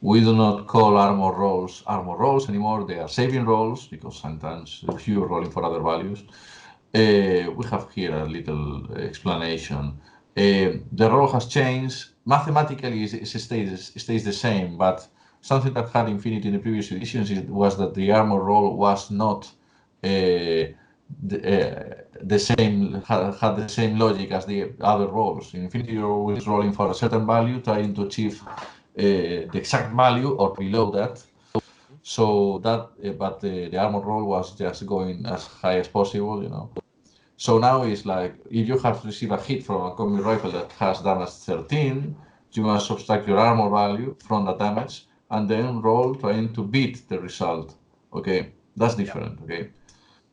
We do not call armor rolls anymore. They are saving rolls because sometimes if you're rolling for other values. We have here a little explanation. The roll has changed. Mathematically, it stays the same, but something that had Infinity in the previous editions was that the armor roll was not the same, had the same logic as the other rolls. In Infinity, you're always rolling for a certain value, trying to achieve the exact value or below that. So that, but the armor roll was just going as high as possible, you know. So now it's like, if you have received a hit from a combi rifle that has damage 13, you must subtract your armor value from the damage and then roll trying to beat the result. Okay, that's different, okay?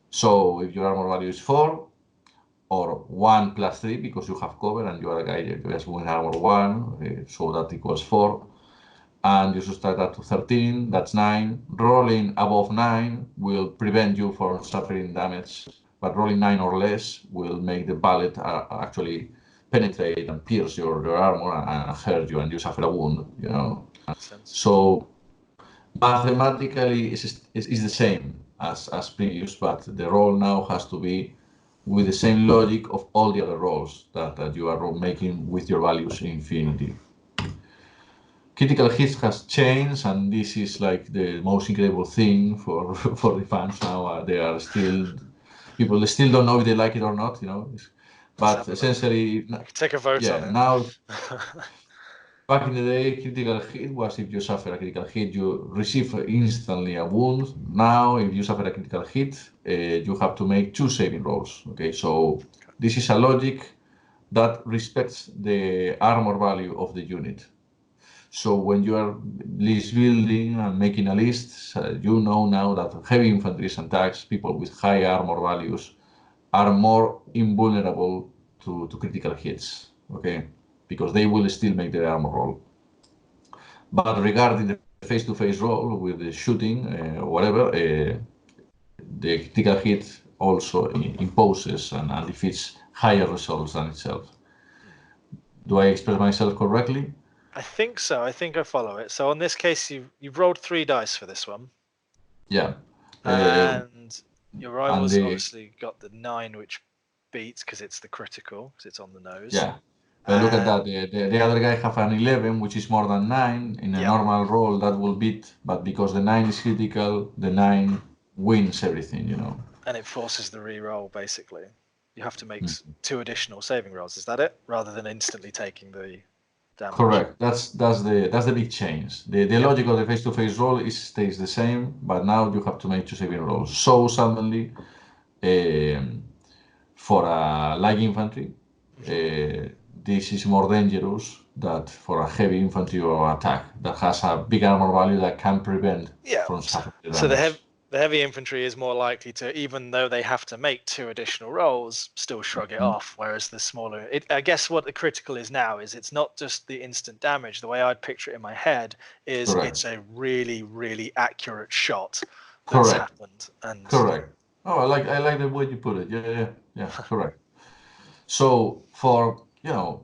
So if your armor value is 4, or 1 plus 3, because you have cover and you are a guy just with armor 1, okay, so that equals 4. And you subtract that to 13, that's 9. Rolling above 9 will prevent you from suffering damage, but rolling 9 or less will make the bullet actually penetrate and pierce your armor and hurt you, and you suffer a wound, you know. So mathematically it's the same as previous, but the roll now has to be with the same logic of all the other rolls that you are making with your values in Infinity. Critical hits has changed, and this is like the most incredible thing for the fans now. They are still, people still don't know if they like it or not, you know. But essentially, take a vote on it. Now, back in the day, critical hit was if you suffer a critical hit, you receive instantly a wound. Now, if you suffer a critical hit, you have to make 2 saving rolls. Okay, so this is a logic that respects the armor value of the unit. So when you are list building and making a list, you know now that heavy infantry and tanks, people with high armor values, are more invulnerable to critical hits, okay? Because they will still make their armor roll. But regarding the face-to-face roll with the shooting, whatever, the critical hit also imposes and defeats higher results than itself. Do I express myself correctly? I think so. I think I follow it. So on this case, you've rolled 3 dice for this one. Yeah. And your rivals obviously got the 9, which beats because it's the critical, because it's on the nose. Yeah. But look at that. The other guy have an 11, which is more than 9. In a normal roll, that will beat. But because the 9 is critical, the 9 wins everything, you know. And it forces the re-roll, basically. You have to make 2 additional saving rolls. Is that it? Rather than instantly taking the damage. Correct. That's the big change. The logic of the face-to-face roll stays the same, but now you have to make 2 saving rolls. So suddenly, for a light infantry, this is more dangerous than for a heavy infantry or attack that has a big armor value that can prevent from suffering damage. So the heavy infantry is more likely to, even though they have to make 2 additional rolls, still shrug it off, whereas the smaller... I guess what the critical is now is it's not just the instant damage. The way I'd picture it in my head is it's a really, really accurate shot that's happened. And correct. Oh, I like the way you put it. Yeah, correct. So for, you know,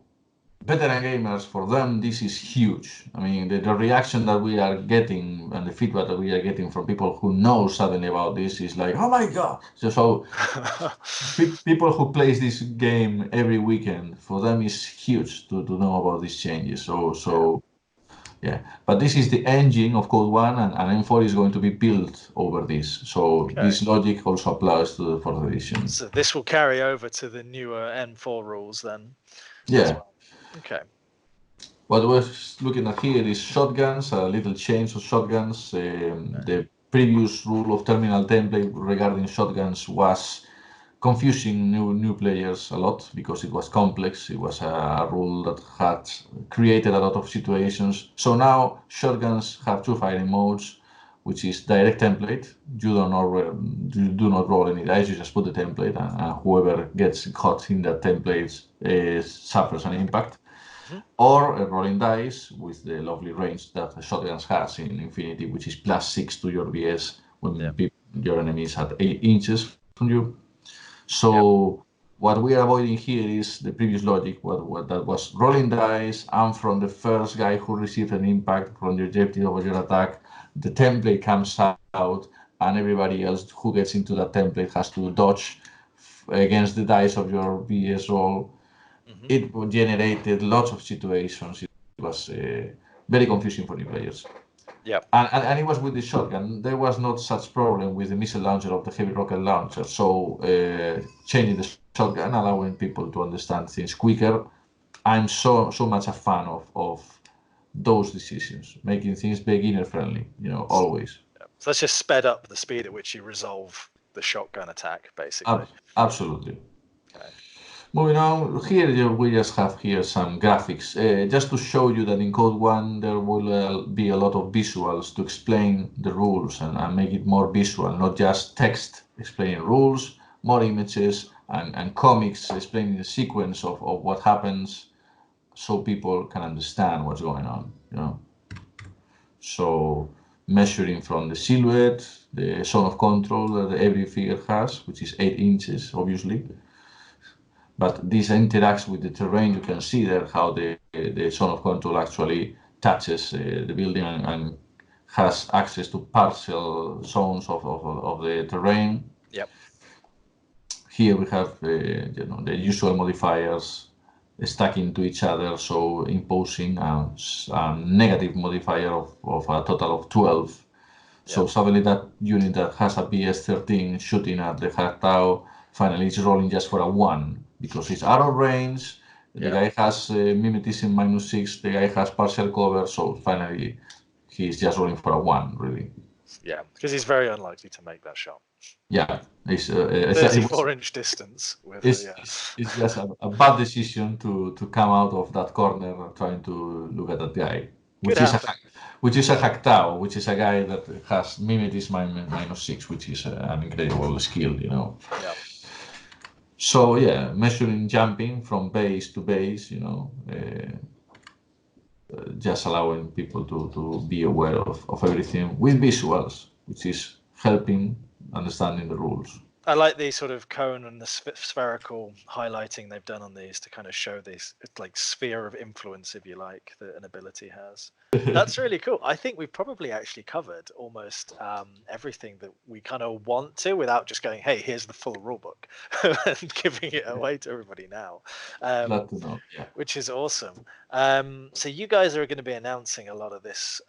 veteran gamers, for them, this is huge. I mean, the reaction that we are getting and the feedback that we are getting from people who know suddenly about this is like, oh my God. So people who plays this game every weekend, for them is huge to know about these changes. So yeah, but this is the engine of CodeOne, and M4 is going to be built over this. So this logic also applies to the 4th edition. So this will carry over to the newer N4 rules then? Yeah. Okay. What we're looking at here is shotguns, a little change of shotguns. The previous rule of terminal template regarding shotguns was confusing new players a lot because it was complex. It was a rule that had created a lot of situations. So now shotguns have 2 firing modes, which is direct template. You do not roll any dice. You just put the template, and whoever gets caught in that template suffers an impact. Or rolling dice with the lovely range that the shotguns has in Infinity, which is +6 to your BS when your enemy is at 8 inches from you. So what we are avoiding here is the previous logic, what that was rolling dice, and from the first guy who received an impact from the objective of your attack, the template comes out, and everybody else who gets into that template has to dodge against the dice of your BS roll. It generated lots of situations. It was very confusing for new players. Yeah. And it was with the shotgun. There was not such problem with the missile launcher of the heavy rocket launcher. So changing the shotgun, allowing people to understand things quicker. I'm so much a fan of those decisions, making things beginner friendly, always. Yeah. So that's just sped up the speed at which you resolve the shotgun attack, basically. Absolutely. Okay. Moving on, here we just have here some graphics, just to show you that in CodeOne there will be a lot of visuals to explain the rules and make it more visual, not just text explaining rules, more images and comics explaining the sequence of what happens, so people can understand what's going on, So measuring from the silhouette, the zone of control that every figure has, which is 8 inches, obviously. But this interacts with the terrain. You can see there how the zone of control actually touches the building and has access to partial zones of the terrain. Yep. Here we have the usual modifiers stacking to each other, so imposing a negative modifier of a total of 12. So suddenly that unit that has a BS-13 shooting at the Hartau finally is rolling just for a 1 because it's out of range. The guy has mimetism -6. The guy has partial cover, so finally he's just rolling for a 1, really. Yeah, because he's very unlikely to make that shot. Yeah, it's 34-inch distance. It's just a bad decision to come out of that corner trying to look at that guy, which is a Haktao, which is a guy that has mimetism -6, which is an incredible skill, Yeah. So yeah, measuring jumping from base to base, just allowing people to be aware of everything with visuals, which is helping understanding the rules. I like the sort of cone and the spherical highlighting they've done on these to kind of show this like sphere of influence, if you like, that an ability has. That's really cool. I think we've probably actually covered almost everything that we kind of want to without just going, hey, here's the full rulebook and giving it away to everybody now. Glad to know. Yeah. Which is awesome. So you guys are going to be announcing a lot of this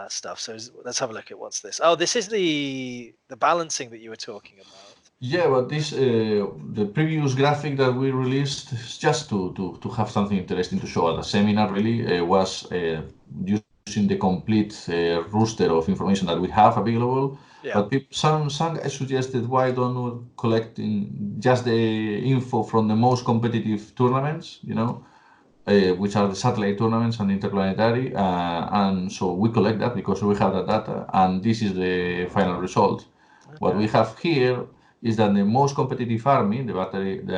stuff. So let's have a look at what's this. Oh, this is the balancing that you were talking about. Yeah, but this the previous graphic that we released is just to have something interesting to show at the seminar. Really, was using the complete roster of information that we have available. Yeah. But some guys suggested why don't we collect just the info from the most competitive tournaments, which are the satellite tournaments and interplanetary, and so we collect that because we have that data, and this is the final result. Okay. What we have here is that the most competitive army, the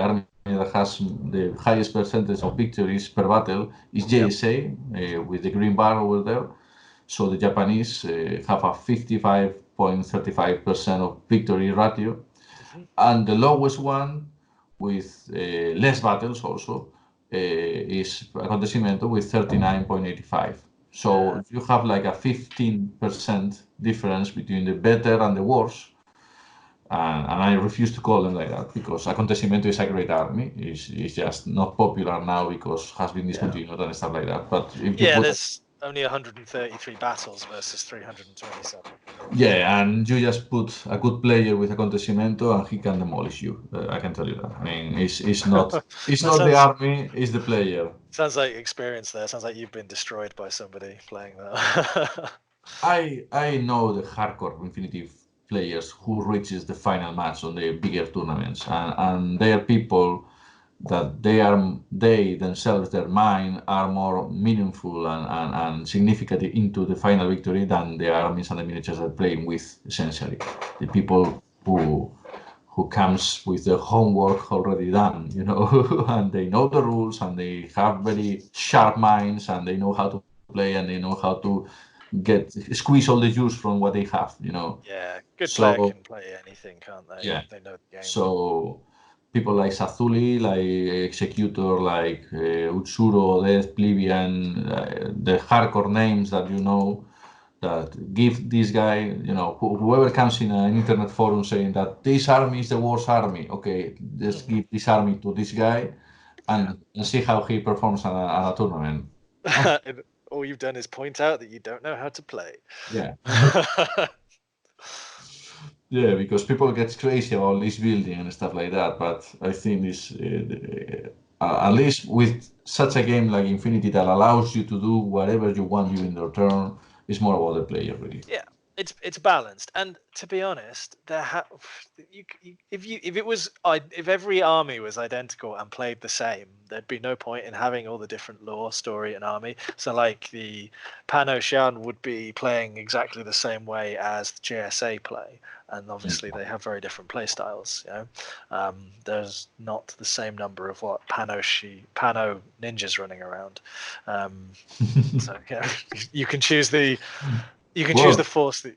army that has the highest percentage of victories per battle, is JSA, with the green bar over there. So the Japanese have a 55.35% of victory ratio, and the lowest one with less battles also is Acontecimiento with 39.85. So you have like a 15% difference between the better and the worse. And I refuse to call them like that because Acontecimiento is a great army. It's just not popular now because has been discontinued and stuff like that. But if you there's only 133 battles versus 327. Yeah, and you just put a good player with Acontecimiento and he can demolish you. I can tell you that. I mean, it's not the army, it's the player. Sounds like experience there. Sounds like you've been destroyed by somebody playing that. I know the hardcore Infinity players who reaches the final match on the bigger tournaments, and they are people that they themselves, their mind, are more meaningful and significant into the final victory than the armies and the miniatures they're playing with. Essentially, the people who comes with the homework already done, and they know the rules and they have very sharp minds and they know how to play and they know how to squeeze all the juice from what they have. Yeah, good player can play anything, can't they? Yeah. They know the game. So people like Sazuli, like Executor, like Utsuro, Death, Plebeian, the hardcore names that you know, that give this guy, you know, whoever comes in an internet forum saying that this army is the worst army, okay, let's give this army to this guy and see how he performs at a tournament. And all you've done is point out that you don't know how to play. Yeah. Yeah, because people get crazy about list building and stuff like that, but I think this, at least with such a game like Infinity that allows you to do whatever you want during your turn, it's more about the player, really. Yeah, it's balanced, and to be honest, if every army was identical and played the same, there'd be no point in having all the different lore, story, and army. So like the Pan-Ocean would be playing exactly the same way as the JSA play, and obviously they have very different play styles. You know, there's not the same number of Pano ninjas running around. So yeah, you can choose the. You can choose the force. In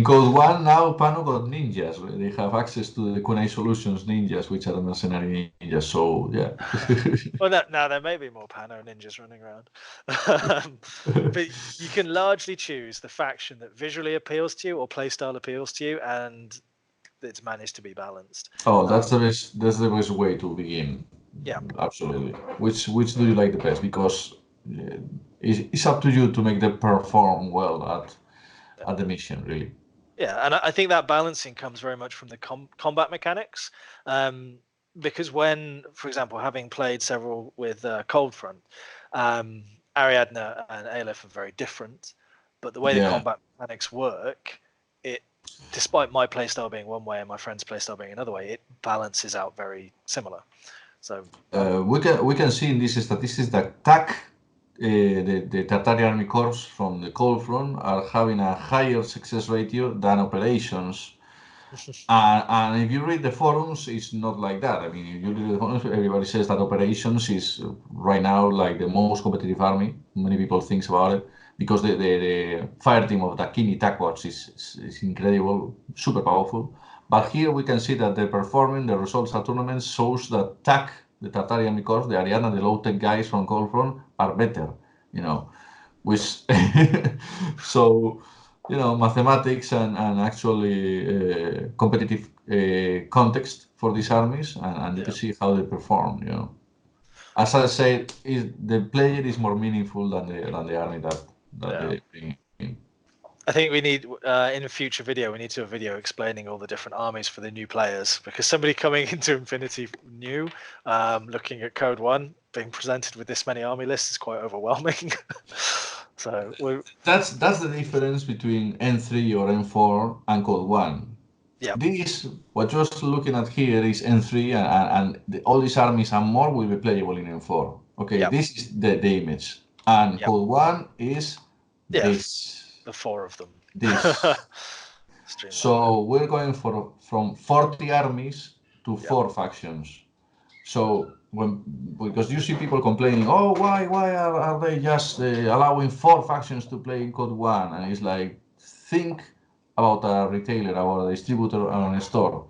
CodeOne now, Pano got ninjas. They have access to the Kunai Solutions ninjas, which are the mercenary ninjas. So yeah. Well, now there may be more Pano ninjas running around, but you can largely choose the faction that visually appeals to you or playstyle appeals to you, and it's managed to be balanced. Oh, that's the best. That's the best way to begin. Yeah, absolutely. Which do you like the best? Because it's up to you to make them perform well at the mission, really. Yeah, and I think that balancing comes very much from the combat mechanics. Because when, for example, having played several with Cold Front, Ariadne and Aleph are very different, but the way the combat mechanics work, despite my playstyle being one way and my friend's playstyle being another way, it balances out very similar. So we can see in these statistics that TAC, the Tartarian Army Corps from the Cold Front, are having a higher success ratio than operations. And if you read the forums, it's not like that. I mean, if you read the forums, everybody says that operations is right now like the most competitive army. Many people think about it because the fire team of Dakini TACWATS is incredible, super powerful. But here we can see that the results at tournaments shows that TAC, the Tartarian Corps, the Ariana, the low-tech guys from Cold Front are better, you know. Which so you know, mathematics and actually competitive context for these armies, and you can see how they perform. You know, as I said, the player is more meaningful than the army that they bring in. I think we need in a future video, we need to do a video explaining all the different armies for the new players, because somebody coming into Infinity new, looking at CodeOne, being presented with this many army lists is quite overwhelming. So that's the difference between N3 or N4 and CodeOne. Yeah. This, what you're looking at here is N3, and all these armies and more will be playable in N4. Okay, this is the image, and CodeOne is this. The four of them. This. So we're going from 40 armies to 4 factions. So because you see people complaining, oh, why are they just allowing 4 factions to play in CodeOne? And it's like, think about a retailer, about a distributor and a store,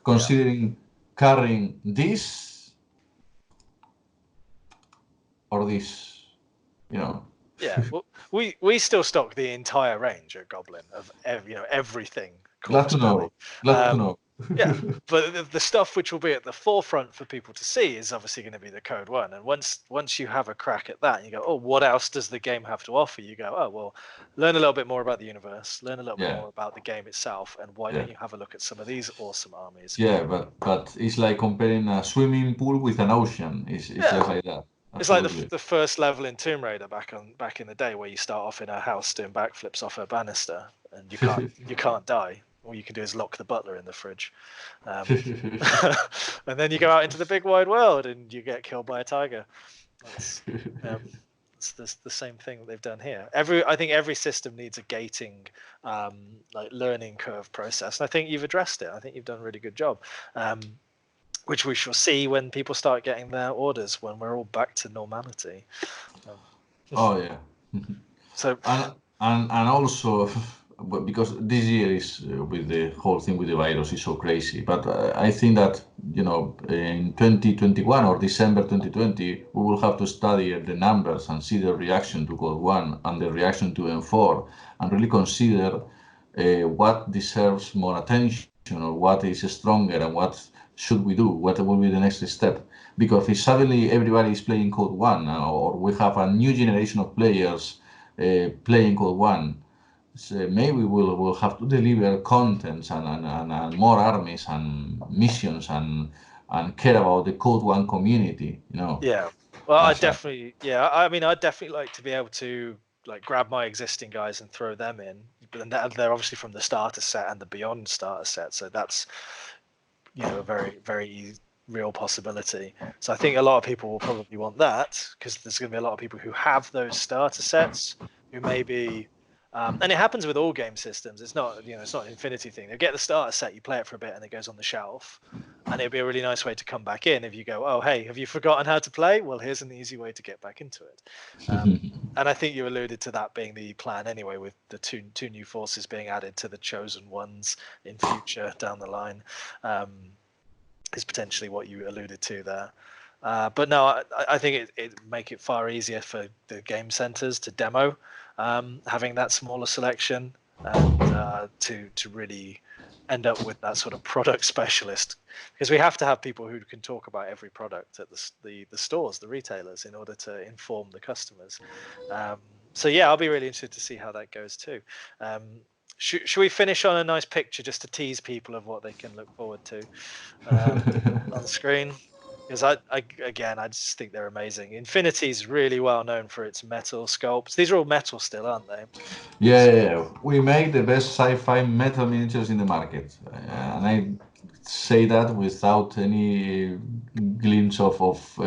considering carrying this or this, you know. Yeah, well, we still stock the entire range at Goblin of everything. Glad to know. Glad to know. Yeah, but the stuff which will be at the forefront for people to see is obviously going to be the CodeOne. And once you have a crack at that, and you go, oh, what else does the game have to offer? You go, oh, well, learn a little bit more about the universe, learn a little bit more about the game itself, and why don't you have a look at some of these awesome armies? Yeah, but it's like comparing a swimming pool with an ocean. It's just like that. Absolutely. It's like the first level in Tomb Raider back in the day, where you start off in a house doing backflips off a banister, and you can't die. All you can do is lock the butler in the fridge, and then you go out into the big wide world and you get killed by a tiger. It's the same thing that they've done here. I think every system needs a gating, like learning curve process, and I think you've addressed it. I think you've done a really good job. Which we shall see when people start getting their orders, when we're all back to normality. Oh yeah. So and also because this year is with the whole thing with the virus is so crazy. But I think that in 2021 or December 2020, we will have to study the numbers and see the reaction to CodeOne and the reaction to M4, and really consider what deserves more attention, or what is stronger, and what should we do, what will be the next step. Because if suddenly everybody is playing CodeOne, or we have a new generation of players playing CodeOne, so maybe we'll have to deliver contents and more armies and missions and care about the CodeOne community, Yeah. Well, That's I mean, I'd definitely like to be able to like grab my existing guys and throw them in, but then they're obviously from the starter set and the beyond starter set, so that's a very, very real possibility. So I think a lot of people will probably want that, because there's going to be a lot of people who have those starter sets who maybe and it happens with all game systems. It's not it's not an Infinity thing. You get the starter set, you play it for a bit, and it goes on the shelf, and it'd be a really nice way to come back in if you go, oh hey, have you forgotten how to play? Well, here's an easy way to get back into it. And I think you alluded to that being the plan anyway, with the two new forces being added to the chosen ones in future down the line. Is potentially what you alluded to there. But no, I think it make it far easier for the game centers to demo, having that smaller selection, and to really end up with that sort of product specialist, because we have to have people who can talk about every product at the stores, the retailers, in order to inform the customers. So yeah, I'll be really interested to see how that goes too. Should we finish on a nice picture just to tease people of what they can look forward to on the screen? Because I just think they're amazing. Infinity's really well known for its metal sculpts. These are all metal still, aren't they? Yeah. We make the best sci-fi metal miniatures in the market, and I say that without any glimpse of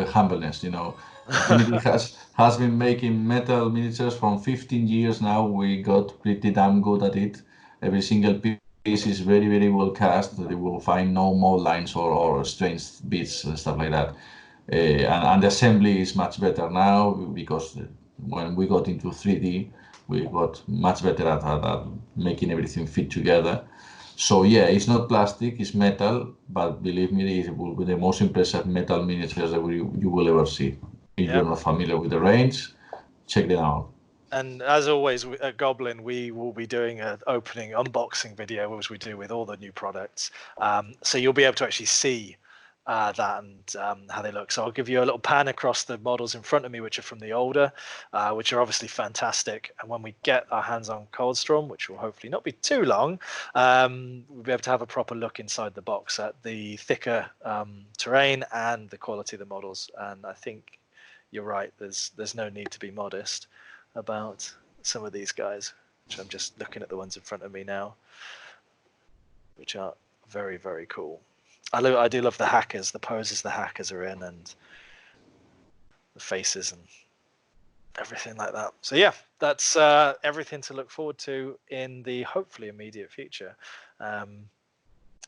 humbleness. Infinity has been making metal miniatures from 15 years now. We got pretty damn good at it. Every single piece is very, very well cast. You will find no mold lines or strange bits and stuff like that. And the assembly is much better now, because when we got into 3D, we got much better at making everything fit together. So yeah, it's not plastic, it's metal, but believe me, it will be the most impressive metal miniatures that you will ever see. If you're not familiar with the range, check them out. And as always at Goblin, we will be doing an opening unboxing video, as we do with all the new products. So you'll be able to actually see that and how they look. So I'll give you a little pan across the models in front of me, which are from the older, which are obviously fantastic. And when we get our hands on KALDSTRÖM, which will hopefully not be too long, we'll be able to have a proper look inside the box at the thicker terrain and the quality of the models. And I think you're right, there's no need to be modest about some of these guys, which I'm just looking at the ones in front of me now, which are very, very cool. I do love the hackers, the poses the hackers are in, and the faces and everything like that. So yeah, that's everything to look forward to in the hopefully immediate future.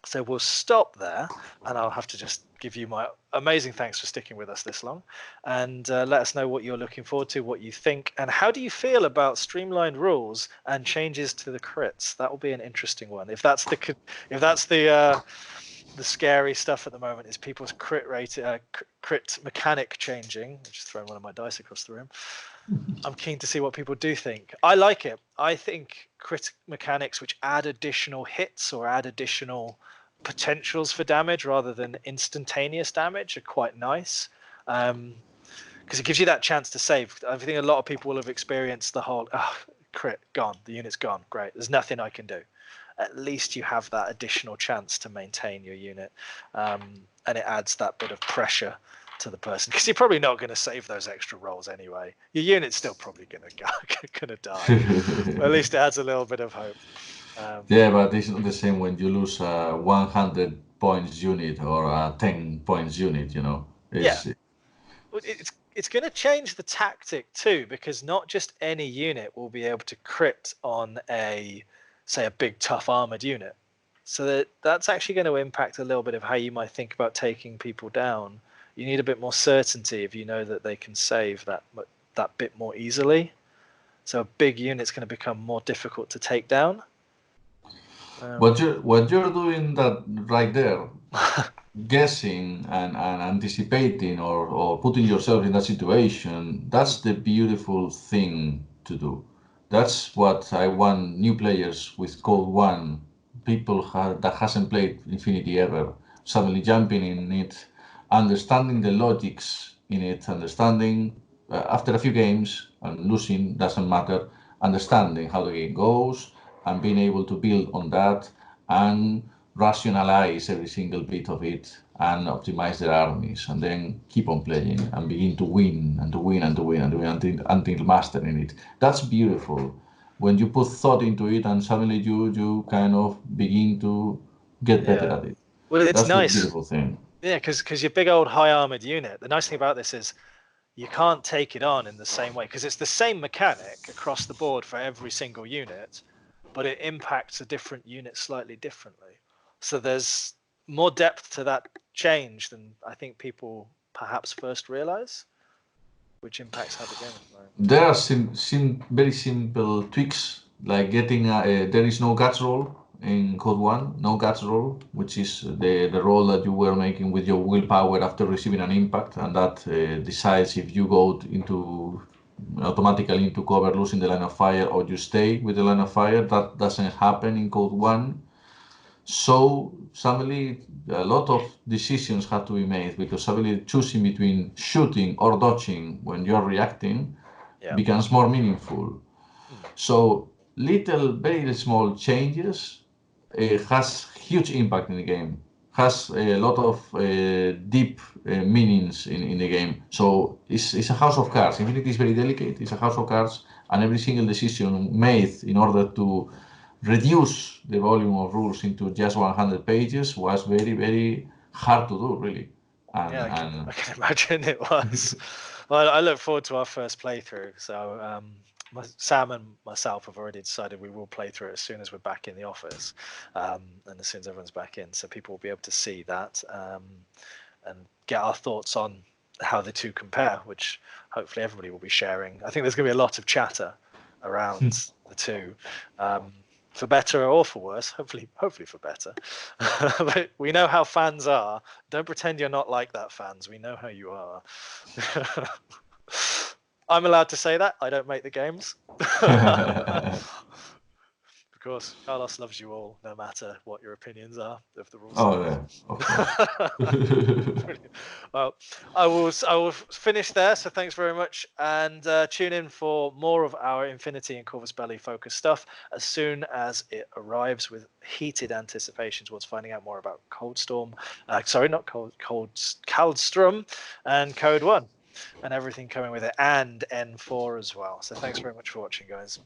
So we'll stop there, and I'll have to just give you my amazing thanks for sticking with us this long, and let us know what you're looking forward to, what you think, and how do you feel about streamlined rules and changes to the crits. That will be an interesting one. If that's the scary stuff at the moment, is people's crit rate, crit mechanic changing. I'm just throwing one of my dice across the room. I'm keen to see what people do think. I like it. I think crit mechanics which add additional hits or add additional potentials for damage rather than instantaneous damage are quite nice, because it gives you that chance to save. I think a lot of people will have experienced the whole crit gone, the unit's gone, great, there's nothing I can do. At least you have that additional chance to maintain your unit, and it adds that bit of pressure to the person, because you're probably not going to save those extra rolls anyway. Your unit's still probably going to die. But at least it adds a little bit of hope. Yeah, but it's not the same when you lose a 100 points unit or a 10 points unit. It's going to change the tactic too, because not just any unit will be able to crit on say a big tough armored unit. So that's actually going to impact a little bit of how you might think about taking people down. You need a bit more certainty if you know that they can save that bit more easily. So a big unit's going to become more difficult to take down, What you're doing that right there, guessing and anticipating or putting yourself in that situation, that's the beautiful thing to do. That's what I want new players with CodeOne, people that hasn't played Infinity ever, suddenly jumping in it, understanding the logics in it, understanding after a few games and losing doesn't matter, understanding how the game goes and being able to build on that and rationalize every single bit of it and optimize their armies and then keep on playing and begin to win and to win and to win and to win until mastering it. That's beautiful. When you put thought into it and suddenly you kind of begin to get better Yeah. at it. Well, it's That's the nice. beautiful thing. Yeah, because your big old high armored unit. The nice thing about this is you can't take it on in the same way because it's the same mechanic across the board for every single unit, but it impacts a different unit slightly differently. So there's more depth to that change than I think people perhaps first realize, which impacts how the game is played. There are very simple tweaks, like getting there is no guts roll in CodeOne, no guts roll, which is the roll that you were making with your willpower after receiving an impact, and that decides if you go into automatically into cover, losing the line of fire, or you stay with the line of fire. That doesn't happen in CodeOne. So suddenly a lot of decisions have to be made because suddenly choosing between shooting or dodging when you're reacting Yeah. becomes more meaningful. So little, very small changes has huge impact in the game. Has a lot of deep meanings in the game. So it's a house of cards. Infinity is very delicate. It's a house of cards, and every single decision made in order to reduce the volume of rules into just 100 pages was very, very hard to do, really. Yeah, And I can imagine it was. Well, I look forward to our first playthrough. So Sam and myself have already decided we will play through it as soon as we're back in the office, and as soon as everyone's back in, so people will be able to see that and get our thoughts on how the two compare, which hopefully everybody will be sharing. I think there's going to be a lot of chatter around the two. For better or for worse, hopefully for better. But we know how fans are. Don't pretend you're not like that, fans. We know how you are. I'm allowed to say that. I don't make the games. Of course, Carlos loves you all, no matter what your opinions are of the rules. oh yeah, of course. Well, I will finish there. So thanks very much, and tune in for more of our Infinity and Corvus Belli focused stuff as soon as it arrives, with heated anticipation towards finding out more about KALDSTRÖM. Sorry, not KALDSTRÖM and CodeOne, and everything coming with it, and N4 as well. So thanks very much for watching, guys.